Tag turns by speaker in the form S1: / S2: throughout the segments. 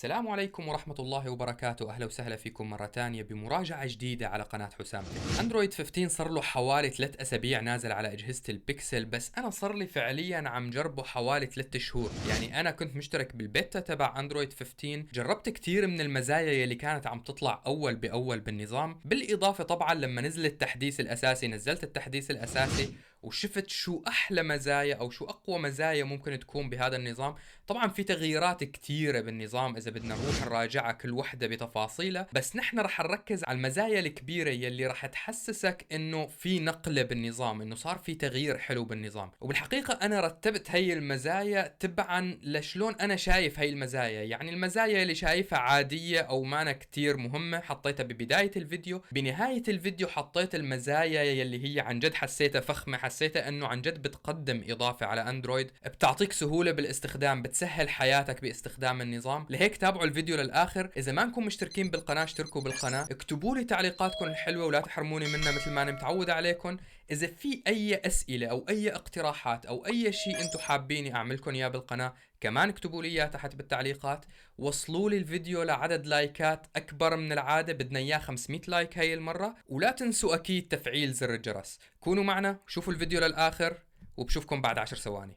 S1: السلام عليكم ورحمة الله وبركاته. أهلا وسهلا فيكم مرة تانية بمراجعة جديدة على قناة حسام تك. أندرويد 15 صار له حوالي 3 أسابيع نازل على أجهزة البيكسل، بس أنا صار لي فعليا عم جربه حوالي 3 شهور. يعني أنا كنت مشترك بالبيتا تبع أندرويد 15، جربت كتير من المزايا يلي كانت عم تطلع أول بأول بالنظام. بالإضافة طبعا لما نزل التحديث الأساسي نزلت التحديث الأساسي وشفت شو أحلى مزايا أو شو أقوى مزايا ممكن تكون بهذا النظام. طبعا في تغييرات كتيرة بالنظام إذا بدنا نروح نراجعها كل وحدة بتفاصيلها، بس نحن رح نركز على المزايا الكبيرة يلي رح تحسسك إنه في نقلة بالنظام، إنه صار في تغيير حلو بالنظام. وبالحقيقة أنا رتبت هي المزايا تبعا لشلون أنا شايف هي المزايا. يعني المزايا اللي شايفها عادية أو مانا كتير مهمة حطيتها ببداية الفيديو، بنهاية الفيديو حطيت المزايا يلي هي عن جد حسيتها فخمة، حسيتها إنه عن جد بتقدم إضافة على أندرويد، بتعطيك سهولة بالاستخدام، بتسهل حياتك باستخدام النظام. لهيك تابعوا الفيديو للآخر. إذا ما انكم مشتركين بالقناة اشتركوا بالقناة، اكتبوا لي تعليقاتكم الحلوة ولا تحرموني منها مثل ما أنا متعود عليكم. إذا في أي أسئلة أو أي اقتراحات أو أي شيء أنتم حابيني أعملكم إياه بالقناة كمان اكتبوا لي إياه تحت بالتعليقات. وصلوا لي الفيديو لعدد لايكات أكبر من العادة، بدنا إياه 500 لايك هاي المرة. ولا تنسوا أكيد تفعيل زر الجرس. كونوا معنا، شوفوا الفيديو للآخر، وبشوفكم بعد 10 ثواني.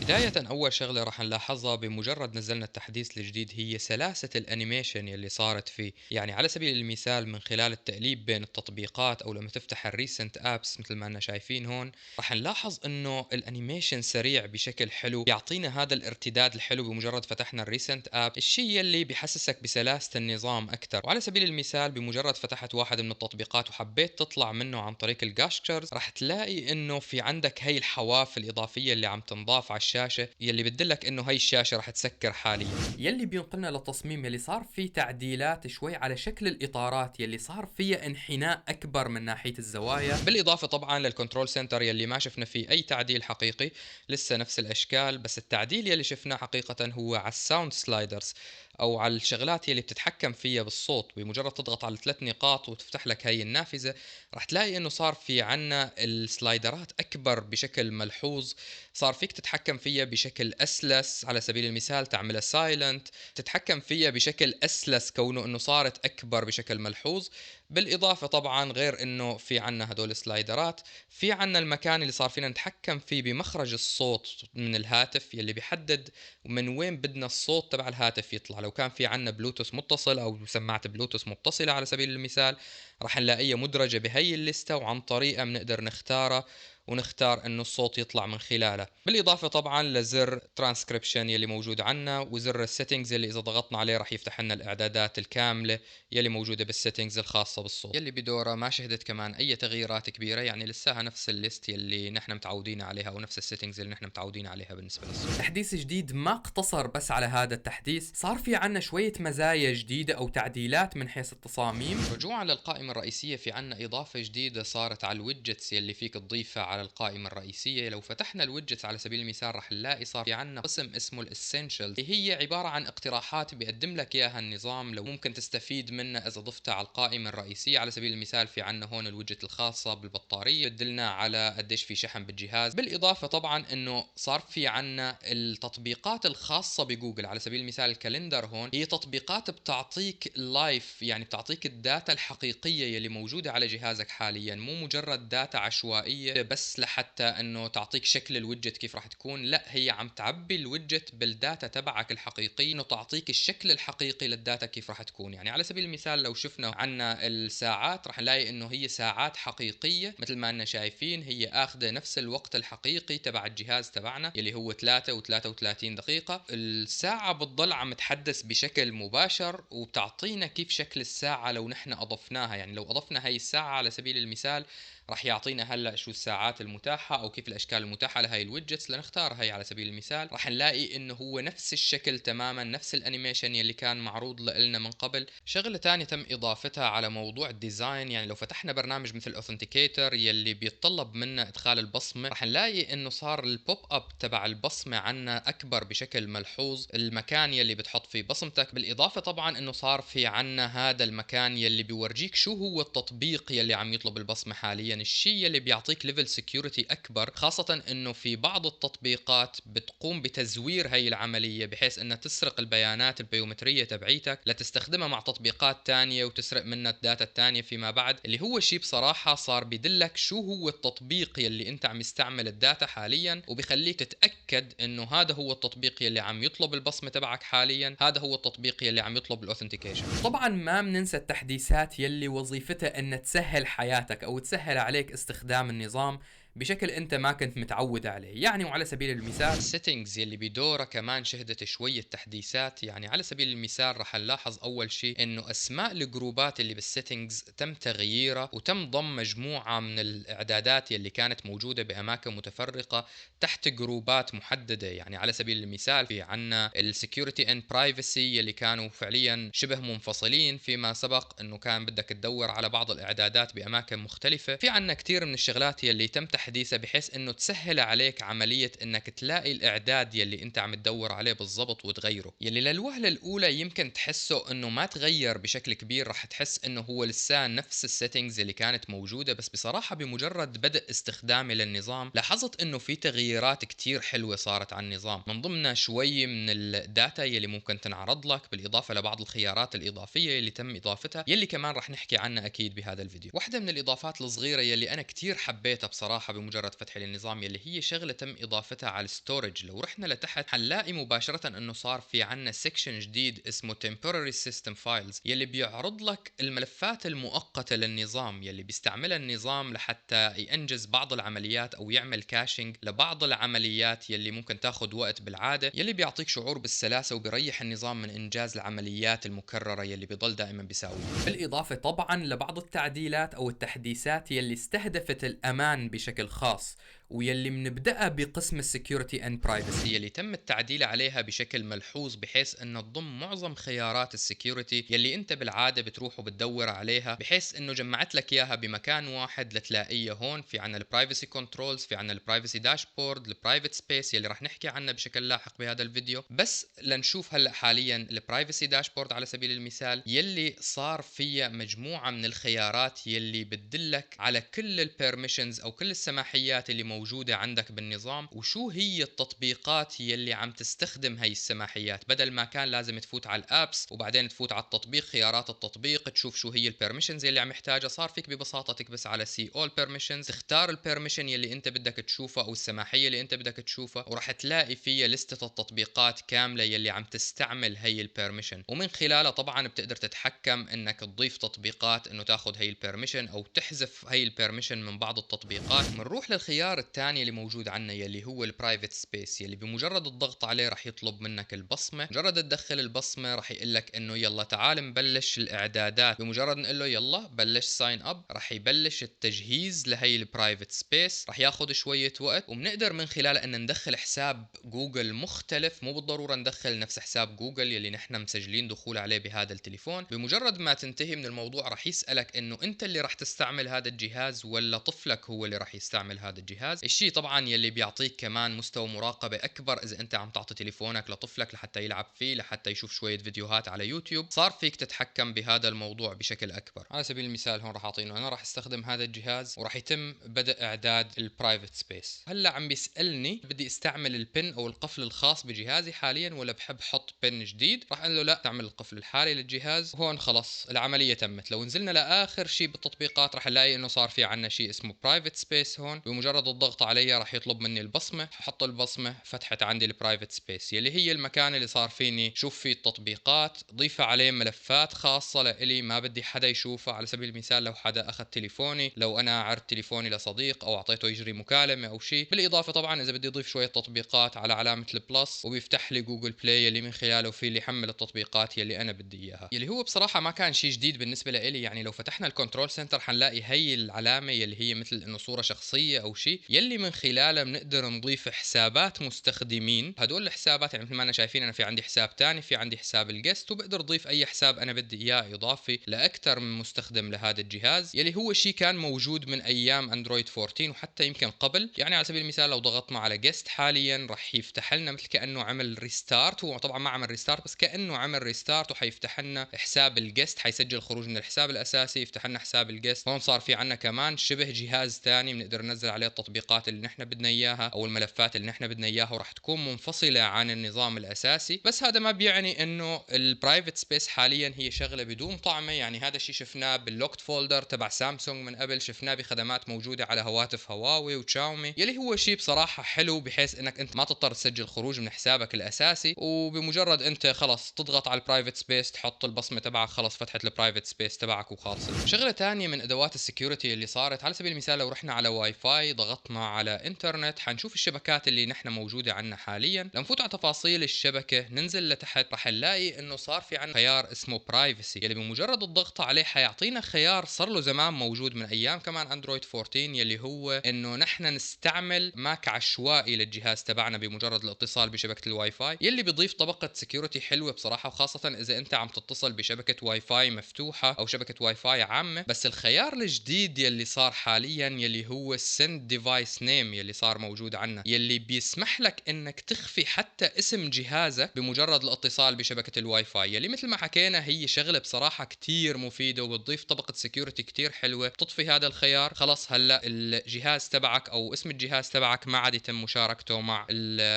S1: بداية أول شغلة راح نلاحظها بمجرد نزلنا التحديث الجديد هي سلاسة الأنيميشن يلي صارت فيه. يعني على سبيل المثال من خلال التقليب بين التطبيقات أو لما تفتح الريسنت أبس مثل ما أننا شايفين هون، راح نلاحظ إنه الأنيميشن سريع بشكل حلو، يعطينا هذا الارتداد الحلو بمجرد فتحنا الريسنت أب، الشيء يلي بيحسسك بسلاسة النظام أكثر. وعلى سبيل المثال بمجرد فتحت واحد من التطبيقات وحبيت تطلع منه عن طريق الجاشكرز، راح تلاقي إنه في عندك هي الحواف الإضافية اللي عم تنضاف على الشاشة يلي بتدلك انه هي الشاشة رح تسكر حاليا. يلي بينقلنا للتصميم يلي صار فيه تعديلات شوي على شكل الاطارات يلي صار فيها انحناء اكبر من ناحية الزوايا، بالاضافة طبعا للكنترول سنتر يلي ما شفنا فيه اي تعديل حقيقي، لسه نفس الاشكال. بس التعديل يلي شفناه حقيقة هو على الساوند سلايدرز او على الشغلات يلي بتتحكم فيها بالصوت. بمجرد تضغط على الثلاث نقاط وتفتح لك هي النافذة رح تلاقي انه صار في عنا السلايدرات اكبر بشكل ملحوظ، صار فيك تتحكم فيها بشكل اسلس. على سبيل المثال تعملها سايلنت، تتحكم فيها بشكل اسلس كونه انه صارت اكبر بشكل ملحوظ. بالاضافه طبعا غير انه في عنا هدول السلايدرات، في عنا المكان اللي صار فينا نتحكم فيه بمخرج الصوت من الهاتف يلي بيحدد من وين بدنا الصوت تبع الهاتف يطلع. لو كان في عنا بلوتوث متصل او سماعه بلوتوث متصله على سبيل المثال، راح نلاقيها مدرجه بهي الليسته، وعن طريقها بنقدر نختارها ونختار انه الصوت يطلع من خلاله. بالاضافه طبعا لزر ترانسكريبشن يلي موجود عنا، وزر السيتنجز اللي اذا ضغطنا عليه راح يفتح لنا الاعدادات الكامله يلي موجوده بالسيتنجز الخاصه بالصوت، يلي بدورها ما شهدت كمان اي تغييرات كبيره. يعني لساها نفس الليست يلي نحن متعودين عليها ونفس السيتنجز اللي نحن متعودين عليها بالنسبه للصوت. تحديث جديد ما اقتصر بس على هذا التحديث، صار في عنا شويه مزايا جديده او تعديلات من حيث التصاميم. رجوعا للقائمه الرئيسيه، في عنا اضافه جديده صارت على الويدجتس يلي فيك تضيفها على القائمة الرئيسية. لو فتحنا الويدجتس على سبيل المثال رح نلاقي صار في عنا قسم اسمه الاسينشلز، هي عبارة عن اقتراحات بيقدم لك اياها النظام لو ممكن تستفيد منها اذا ضفتها على القائمة الرئيسية. على سبيل المثال في عنا هون الويدجت الخاصة بالبطارية، بدلنا على قديش في شحن بالجهاز. بالاضافة طبعا انه صار في عنا التطبيقات الخاصة بجوجل. على سبيل المثال الكالندر هون هي تطبيقات بتعطيك لايف، يعني بتعطيك الداتا الحقيقية يلي موجودة على جهازك حاليا، مو مجرد داتا عشوائية بس لحتى انه تعطيك شكل الويدجت كيف راح تكون. لا، هي عم تعبي الويدجت بالداتا تبعك الحقيقي انه تعطيك الشكل الحقيقي للداتا كيف راح تكون. يعني على سبيل المثال لو شفنا عنا الساعات راح نلاقي انه هي ساعات حقيقية مثل ما اننا شايفين، هي اخذة نفس الوقت الحقيقي تبع الجهاز تبعنا اللي هو 3 و33 دقيقة. الساعة بتضل عم تحدث بشكل مباشر وبتعطينا كيف شكل الساعة لو نحن اضفناها. يعني لو اضفنا هاي الساعة على سبيل المثال راح يعطينا هلا شو الساعات التشريحات المتاحة أو كيف الأشكال المتاحة لهي الويدجتس، لنختار هي على سبيل المثال، راح نلاقي إنه هو نفس الشكل تماما، نفس الأنيميشن يلي كان معروض لنا من قبل. شغلة تانية تم إضافتها على موضوع الديزاين، يعني لو فتحنا برنامج مثل أوثنتيكيتر يلي بيتطلب منا إدخال البصمة، راح نلاقي إنه صار البوب أب تبع البصمة عنا أكبر بشكل ملحوظ، المكان يلي بتحط فيه بصمتك. بالإضافة طبعا إنه صار في عنا هذا المكان يلي بيورجيك شو هو التطبيق يلي عم يطلب البصمة حاليا، الشيء يلي بيعطيك ليفل سكيورتي أكبر، خاصة إنه في بعض التطبيقات بتقوم بتزوير هي العملية بحيث إنها تسرق البيانات البيومترية تبعيتك لتستخدمها مع تطبيقات تانية وتسرق منها الداتا التانية فيما بعد، اللي هو شيء بصراحة صار بدلك شو هو التطبيق يلي انت عم يستعمل الداتا حاليا، وبخليك تتأكد انه هذا هو التطبيق يلي عم يطلب البصمة تبعك حاليا، هذا هو التطبيق يلي عم يطلب الاوثنتيكيشن. طبعا ما بننسى التحديثات يلي وظيفتها ان تسهل حياتك او تسهل عليك استخدام النظام بشكل انت ما كنت متعود عليه. يعني وعلى سبيل المثال السيتنجز يلي بدورها كمان شهدت شوية تحديثات. يعني على سبيل المثال رح نلاحظ اول شيء انه اسماء الجروبات اللي بالسيتنجز تم تغييرها، وتم ضم مجموعة من الاعدادات يلي كانت موجودة باماكن متفرقة تحت جروبات محددة. يعني على سبيل المثال في عنا السكيورتي اند برايفسي يلي كانوا فعليا شبه منفصلين فيما سبق، انه كان بدك تدور على بعض الاعدادات باماكن مختلفة. في عنا كثير من الشغلات يلي تم تحديثها بحيث انه تسهل عليك عملية انك تلاقي الاعداد يلي انت عم تدور عليه بالضبط وتغيره، يلي للوهلة الاولى يمكن تحسه انه ما تغير بشكل كبير، رح تحس انه هو لسه نفس السيتنجز اللي كانت موجودة. بس بصراحة بمجرد بدء استخدامي للنظام لاحظت انه في تغييرات كتير حلوة صارت على النظام، من ضمنها شوي من الداتا يلي ممكن تنعرض لك، بالاضافة لبعض الخيارات الاضافية اللي تم اضافتها يلي كمان رح نحكي عنها اكيد بهذا الفيديو. واحدة من الاضافات الصغيرة يلي انا كتير حبيتها بصراحة بمجرد فتح للنظام يلي هي شغلة تم اضافتها على الستورج. لو رحنا لتحت حنلاقي مباشرة انه صار في عنا سيكشن جديد اسمه temporary system files يلي بيعرض لك الملفات المؤقتة للنظام يلي بيستعملها النظام لحتى ينجز بعض العمليات او يعمل كاشنج لبعض العمليات يلي ممكن تاخذ وقت بالعادة، يلي بيعطيك شعور بالسلاسة وبيريح النظام من انجاز العمليات المكررة يلي بيضل دائما بيساويها. بالاضافة طبعا لبعض التعديلات او التحديثات يلي استهدفت الامان بشكل خاص، ويلي منبدأها بقسم السكيورتي اند برايفسي يلي تم التعديل عليها بشكل ملحوظ بحيث انه تضم معظم خيارات السكيورتي يلي انت بالعاده بتروح وبتدور عليها، بحيث انه جمعت لك اياها بمكان واحد لتلاقيها. هون في عنا البرايفسي كنترولز، في عنا البرايفسي داشبورد، البرايفت سبيس يلي رح نحكي عنها بشكل لاحق بهذا الفيديو. بس لنشوف هلا حاليا البرايفسي داشبورد على سبيل المثال يلي صار فيها مجموعه من الخيارات يلي بتدلك على كل البيرميشنز او كل السماحيات اللي موجودة عندك بالنظام، وشو هي التطبيقات يلي عم تستخدم هاي السماحيات، بدل ما كان لازم تفوت على الابس وبعدين تفوت على التطبيق، خيارات التطبيق تشوف شو هي البيرميشنز يلي عم يحتاجها. صار فيك ببساطة تكبس على سي اول بيرميشنز، تختار البيرميشن يلي انت بدك تشوفها او السماحية اللي انت بدك تشوفها، وراح تلاقي فيها لستة التطبيقات كاملة يلي عم تستعمل هي البيرميشن، ومن خلالها طبعا بتقدر تتحكم انك تضيف تطبيقات انه تاخذ هي البيرميشن او تحذف هي البيرميشن من بعض التطبيقات. بنروح للخيار الثاني اللي موجود عندنا يلي هو البرايفت سبيس، يلي بمجرد الضغط عليه راح يطلب منك البصمه. مجرد تدخل البصمه راح يقول لك انه يلا تعال نبلش الاعدادات. بمجرد نقول له يلا بلش ساين اب راح يبلش التجهيز لهي البرايفت سبيس، راح ياخذ شويه وقت، وبنقدر من خلاله ان ندخل حساب جوجل مختلف، مو بالضروره ندخل نفس حساب جوجل يلي نحن مسجلين دخول عليه بهذا التليفون. بمجرد ما تنتهي من الموضوع راح يسالك انه انت اللي راح تستعمل هذا الجهاز ولا طفلك هو اللي راح يستعمل هذا الجهاز. الشيء طبعا يلي بيعطيك كمان مستوى مراقبة أكبر إذا أنت عم تعطي تليفونك لطفلك لحتى يلعب فيه، لحتى يشوف شوية فيديوهات على يوتيوب، صار فيك تتحكم بهذا الموضوع بشكل أكبر. على سبيل المثال هون راح أعطينه أنا راح استخدم هذا الجهاز وراح يتم بدء إعداد البرايفت سبيس. هلا عم بيسألني بدي استعمل البن أو القفل الخاص بجهازي حاليا ولا بحب حط بن جديد. راح أقول له لا، تعمل القفل الحالي للجهاز. هون خلص العملية تمت. لو نزلنا لآخر شيء بالتطبيقات راح نلاقي إنه صار في عنا شيء اسمه برايفت سبيس. هون بمجرد الضغط الضغط عليها راح يطلب مني البصمة، حط البصمة فتحت عندي البرايفت سبيس يلي هي المكان اللي صار فيني شوف فيه التطبيقات، ضيف عليه ملفات خاصة لإلي ما بدي حدا يشوفها. على سبيل المثال لو حدا أخذ تليفوني، لو أنا عرضت تليفوني لصديق أو أعطيته يجري مكالمة أو شيء، بالإضافة طبعا إذا بدي أضيف شوية تطبيقات على علامة البلس وبيفتح لي جوجل بلاي يلي من خلاله في لي حمل التطبيقات يلي أنا بدي إياها، يلي هو بصراحة ما كان شيء جديد بالنسبة لإلي. يعني لو فتحنا الكنترول سنتر حنلاقي هي العلامة يلي هي مثل إنه صورة شخصية أو شيء يلي من خلالها بنقدر نضيف حسابات مستخدمين. هدول الحسابات يعني مثل ما أنا شايفين أنا في عندي حساب تاني، في عندي حساب الجست، وبقدر أضيف أي حساب أنا بدي إياه إضافي لأكثر من مستخدم لهذا الجهاز، يلي هو شيء كان موجود من أيام أندرويد 14 وحتى يمكن قبل. يعني على سبيل المثال لو ضغطنا على جست حاليا راح يفتح لنا مثل كأنه عمل ريستارت، هو طبعا ما عمل ريستارت بس كأنه عمل ريستارت، وحيفتح لنا حساب الجست، حيسجل خروج من الحساب الأساسي يفتح لنا حساب الجست. هون صار في عنا كمان شبه جهاز ثاني بنقدر ننزل عليه التطبيقات اللي نحن بدنا اياها او الملفات اللي نحن بدنا اياها، وراح تكون منفصله عن النظام الاساسي. بس هذا ما بيعني انه البرايفت سبيس حاليا هي شغله بدون طعمه. يعني هذا الشيء شفناه باللوكت فولدر تبع سامسونج من قبل، شفناه بخدمات موجوده على هواتف هواوي وشاومي، يلي هو شيء بصراحه حلو بحيث انك انت ما تضطر تسجل خروج من حسابك الاساسي، وبمجرد انت خلص تضغط على البرايفت سبيس تحط البصمه تبعك خلص فتحت البرايفت سبيس تبعك وخالص. شغله ثانيه من ادوات السكيورتي اللي صارت، على سبيل المثال لو رحنا على واي فاي ضغطنا على انترنت حنشوف الشبكات اللي نحن موجوده عندنا حاليا. لنفوت على تفاصيل الشبكه ننزل لتحت راح نلاقي انه صار في عندنا خيار اسمه برايفسي، يلي بمجرد الضغط عليه حيعطينا خيار صار له زمان موجود من ايام كمان اندرويد 14، يلي هو انه نحن نستعمل ماك عشوائي للجهاز تبعنا بمجرد الاتصال بشبكه الواي فاي، يلي بيضيف طبقه سكيورتي حلوه بصراحه، وخاصه اذا انت عم تتصل بشبكه واي فاي مفتوحه او شبكه واي فاي عامه. بس الخيار الجديد يلي صار حاليا يلي هو السند ديفايس نيم يلي صار موجود عنا، يلي بيسمح لك انك تخفي حتى اسم جهازك بمجرد الاتصال بشبكه الواي فاي، يلي مثل ما حكينا هي شغله بصراحه كتير مفيده وبتضيف طبقه سكيورتي كتير حلوه. بتطفي هذا الخيار خلص هلا الجهاز تبعك او اسم الجهاز تبعك ما عاد يتم مشاركته مع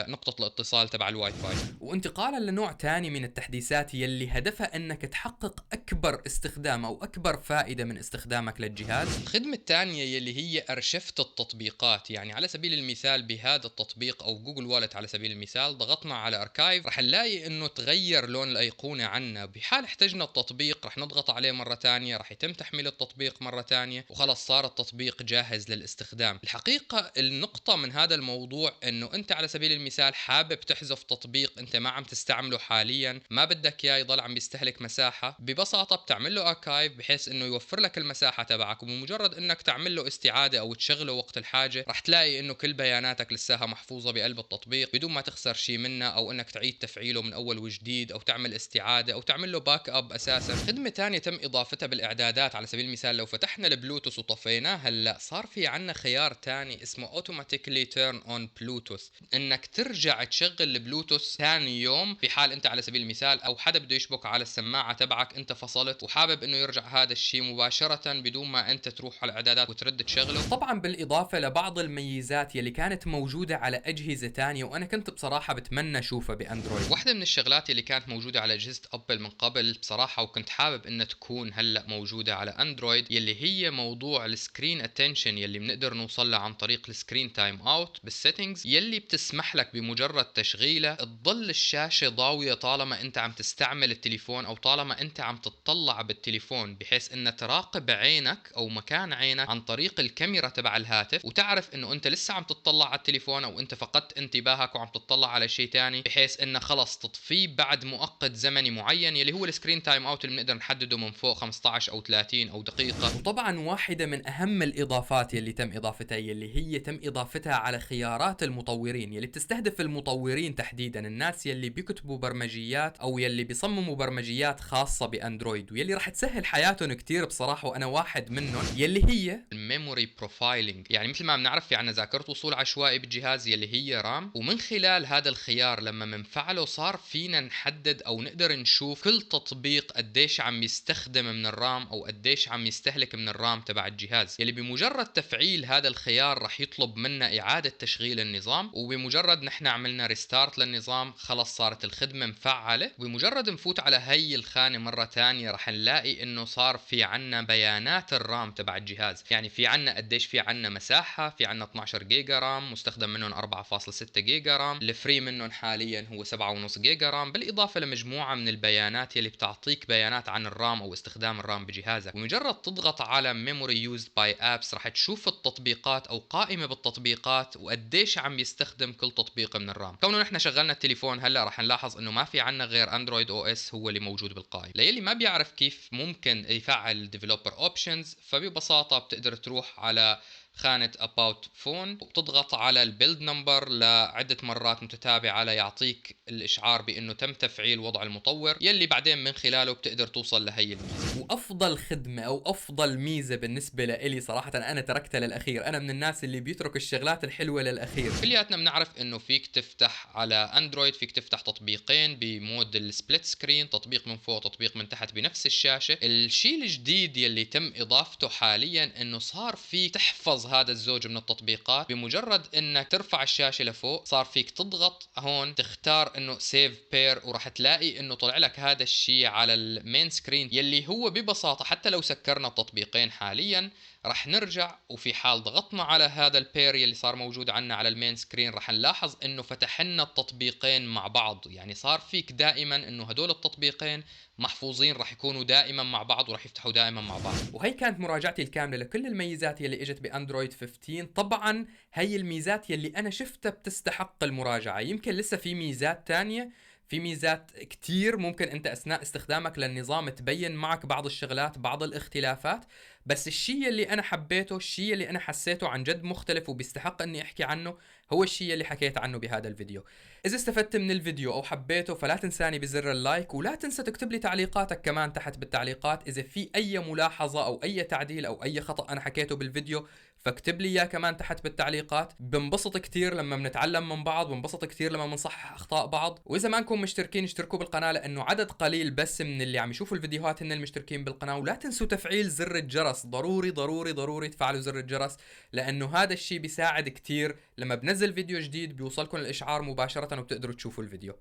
S1: نقطه الاتصال تبع الواي فاي.
S2: وانتقالا لنوع تاني من التحديثات يلي هدفها انك تحقق اكبر استخدام او اكبر فائدة من استخدامك للجهاز.
S1: الخدمة الثانية يلي هي أرشفة التطبيقات. يعني على سبيل المثال بهذا التطبيق أو جوجل والت على سبيل المثال ضغطنا على أركايف رح نلاقي إنه تغير لون الأيقونة عنا، بحال احتجنا التطبيق رح نضغط عليه مرة ثانية رح يتم تحميل التطبيق مرة ثانية وخلص صار التطبيق جاهز للاستخدام. الحقيقة النقطة من هذا الموضوع إنه أنت على سبيل المثال حابب تحذف تطبيق أنت ما عم تستعمله حاليا، ما بدك إياه يضل عم بيستهلك مساحة، ببساطة بتعمل له أركايف بحيث إنه يوفر لك المساحة تبعك، وبمجرد انك تعمل له استعاده او تشغله وقت الحاجه رح تلاقي انه كل بياناتك لساها محفوظه بقلب التطبيق بدون ما تخسر شيء منها، او انك تعيد تفعيله من اول وجديد او تعمل استعاده او تعمل له باك اب. اساسا خدمه ثانيه تم اضافتها بالاعدادات، على سبيل المثال لو فتحنا البلوتوث وطفيناه هلا صار في عنا خيار ثاني اسمه اوتوماتيكلي تيرن اون بلوتوث، انك ترجع تشغل البلوتوث ثاني يوم في حال انت على سبيل المثال او حدا بده يشبك على السماعه تبعك انت فصلت وحابب انه يرجع هذا الشيء مباشره بدون ما انت تروح على الاعدادات وترد تشغله.
S2: طبعا بالاضافة لبعض الميزات يلي كانت موجودة على اجهزة تانية وانا كنت بصراحة بتمنى اشوفها باندرويد.
S1: واحدة من الشغلات اللي كانت موجودة على أجهزة أبل من قبل بصراحة وكنت حابب إنها تكون هلأ موجودة على أندرويد، يلي هي موضوع السكرين اتنشن يلي بنقدر نوصل له عن طريق السكرين تايم اوت بالسيتنجز، يلي بتسمح لك بمجرد تشغيله تضل الشاشة ضاوية طالما أنت عم تستعمل التليفون أو طالما أنت عم تطلع بالتليفون، بحيث إنها تراقب عينك أو مكان عينك عن طريق الكاميرا تبع الهاتف وتعرف إنه أنت لسه عم تطلع على التليفون أو أنت فقدت انتباهك وعم تطلع على شيء تاني، بحيث إنه خلص تطفيه بعد مؤقت زمني معين يلي هو السكرين تايم اوت اللي بنقدر نحدده من فوق 15 او 30 او دقيقة.
S2: وطبعا واحدة من أهم الإضافات يلي تم إضافتها يلي هي تم إضافتها على خيارات المطورين يلي بتستهدف المطورين تحديدا، الناس يلي بيكتبوا برمجيات أو يلي بيصمموا برمجيات خاصة بأندرويد ويلي راح تسهل حياتهم كتير بصراحة، وأنا واحد منهم، يلي هي
S1: الميموري بروفايلنج. يعني مثل ما بنعرف في عنا ذاكرة وصول عشوائي بالجهاز يلي هي رام، ومن خلال هذا الخيار لما منفعله صار فينا نحدد او نقدر نشوف كل تطبيق قديش عم يستخدم من الرام او قديش عم يستهلك من الرام تبع الجهاز، يلي بمجرد تفعيل هذا الخيار رح يطلب منا اعادة تشغيل النظام، وبمجرد نحن عملنا ريستارت للنظام خلص صارت الخدمة مفعلة. وبمجرد نفوت على هي الخانة مرة ثانية رح نلاقي انه صار في عنا بيانات الرام تبع الجهاز، يعني في عنا قديش في عنا مساحة، في عنا 12 جيجا رام، مستخدم منهم 4.6 جيجا رام، الفري منهم حاليا هو 7.5 جيجا رام، بالاضافه لمجموعه من البيانات يلي بتعطيك بيانات عن الرام او استخدام الرام بجهازك. ومجرد تضغط على memory used by apps رح تشوف التطبيقات او قائمه بالتطبيقات وقديش عم يستخدم كل تطبيق من الرام. كونه نحن شغلنا التليفون هلا رح نلاحظ انه ما في عنا غير اندرويد او اس هو اللي موجود بالقائمه. للي ما بيعرف كيف ممكن يفعل developer options، فببساطه بتقدر تروح على خانة About Phone وبتضغط على البيلد نمبر لعدة مرات متتابعة ليعطيك الإشعار بأنه تم تفعيل وضع المطور، يلي بعدين من خلاله بتقدر توصل لهي الميزة.
S2: وافضل خدمه او افضل ميزه بالنسبه لإلي صراحه انا تركتها للاخير. انا من الناس اللي بيترك الشغلات الحلوه للاخير.
S1: كلياتنا بنعرف انه فيك تفتح على اندرويد، فيك تفتح تطبيقين بمود السبليت سكرين، تطبيق من فوق تطبيق من تحت بنفس الشاشة. الشيء الجديد يلي تم اضافته حاليا انه صار فيك تحفظ هذا الزوج من التطبيقات بمجرد انك ترفع الشاشة لفوق. صار فيك تضغط هون تختار انه سيف بير، وراح تلاقي انه طلع لك هذا الشيء على المين سكرين، يلي هو ببساطة حتى لو سكرنا التطبيقين حاليا رح نرجع، وفي حال ضغطنا على هذا البير اللي صار موجود عنا على المين سكرين رح نلاحظ انه فتح لنا التطبيقين مع بعض. يعني صار فيك دائما انه هدول التطبيقين محفوظين، رح يكونوا دائما مع بعض ورح يفتحوا دائما مع بعض.
S2: وهي كانت مراجعتي الكامله لكل الميزات يلي اجت باندرويد 15. طبعا هي الميزات يلي انا شفتها بتستحق المراجعه. يمكن لسه في ميزات تانية، في ميزات كتير ممكن انت اثناء استخدامك للنظام تبين معك بعض الشغلات، بعض الاختلافات. بس الشيء اللي انا حبيته، الشيء اللي انا حسيته عن جد مختلف وبيستحق اني احكي عنه، هو الشيء اللي حكيت عنه بهذا الفيديو. اذا استفدت من الفيديو او حبيته فلا تنساني بزر اللايك، ولا تنسى تكتب لي تعليقاتك كمان تحت بالتعليقات. اذا في اي ملاحظة او اي تعديل او اي خطأ انا حكيته بالفيديو فاكتب لي اياه كمان تحت بالتعليقات. بنبسط كتير لما بنتعلم من بعض، بنبسط كتير لما بنصحح اخطاء بعض. واذا ما انكم مشتركين اشتركوا بالقناة، لانه عدد قليل بس من اللي عم يشوفوا الفيديوهات هن المشتركين بالقناة. ولا تنسوا تفعيل زر الجرس، ضروري ضروري ضروري تفعلوا زر الجرس، لانه هذا الشيء بيساعد كتير. لما بنزل فيديو جديد بيوصلكم الاشعار مباشرة وبتقدروا تشوفوا الفيديو.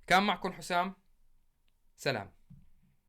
S2: كان معكم حسام، سلام.